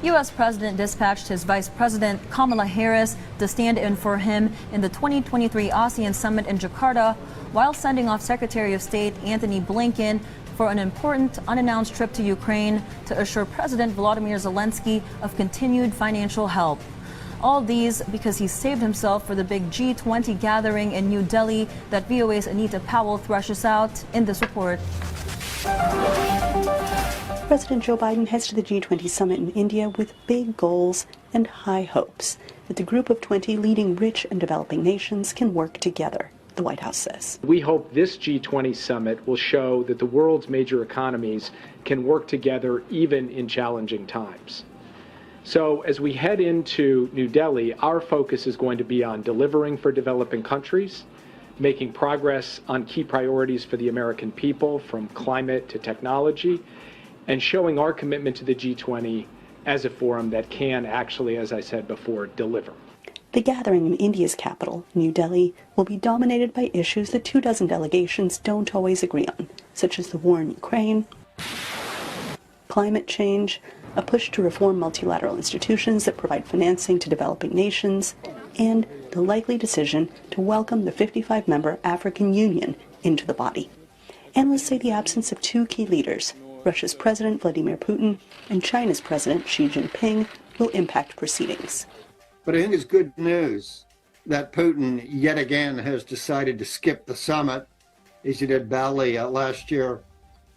U.S. President dispatched his Vice President Kamala Harris to stand in for him in the 2023 ASEAN Summit in Jakarta, while sending off Secretary of State Antony Blinken for an important unannounced trip to Ukraine to assure President Volodymyr Zelensky of continued financial help. All these because he saved himself for the big G20 gathering in New Delhi that VOA's Anita Powell thrashes out in this report. President Joe Biden heads to the G20 summit in India with big goals and high hopes that the group of 20 leading rich and developing nations can work together, the White House says. We hope this G20 summit will show that the world's major economies can work together even in challenging times. So as we head into New Delhi, our focus is going to be on delivering for developing countries, making progress on key priorities for the American people, from climate to technology, and showing our commitment to the G20 as a forum that can actually, as I said before, deliver. The gathering in India's capital, New Delhi, will be dominated by issues that 24 delegations don't always agree on, such as the war in Ukraine, climate change, a push to reform multilateral institutions that provide financing to developing nations, and the likely decision to welcome the 55-member African Union into the body. Analysts say the absence of two key leaders, Russia's President Vladimir Putin and China's President Xi Jinping, will impact proceedings. But I think it's good news that Putin yet again has decided to skip the summit, as he did Bali last year.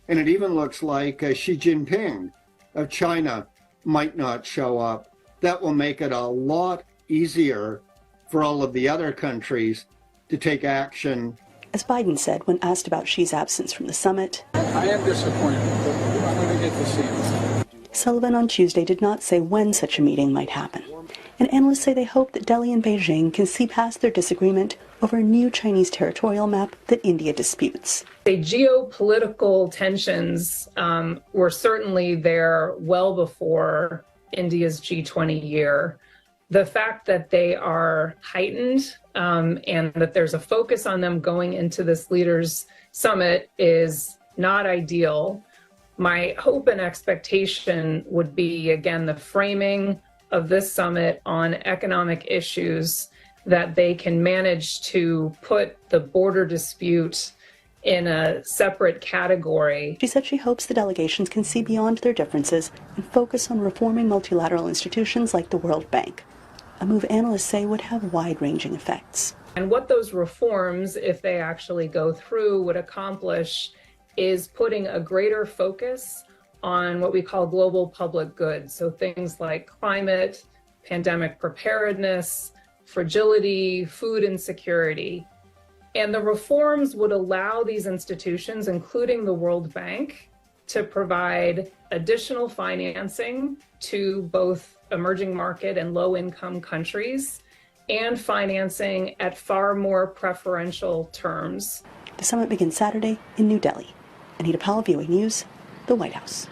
And it even looks like Xi Jinping of China might not show up. That will make it a lot easier for all of the other countries to take action. As Biden said when asked about Xi's absence from the summit, I am disappointed, but I'm going to get to see him. Sullivan on Tuesday did not say when such a meeting might happen. And analysts say they hope that Delhi and Beijing can see past their disagreement over a new Chinese territorial map that India disputes. The geopolitical tensions were certainly there well before India's G20 year. The fact that they are heightened and that there's a focus on them going into this leaders' summit is not ideal. My hope and expectation would be, again, the framing of this summit on economic issues, that they can manage to put the border dispute in a separate category. She said she hopes the delegations can see beyond their differences and focus on reforming multilateral institutions like the World Bank, a move analysts say would have wide-ranging effects. And what those reforms, if they actually go through, would accomplish is putting a greater focus on what we call global public goods. So things like climate, pandemic preparedness, fragility, food insecurity. And the reforms would allow these institutions, including the World Bank, to provide additional financing to both emerging market and low-income countries, and financing at far more preferential terms. The summit begins Saturday in New Delhi. Anita Powell, VOA News, the White House.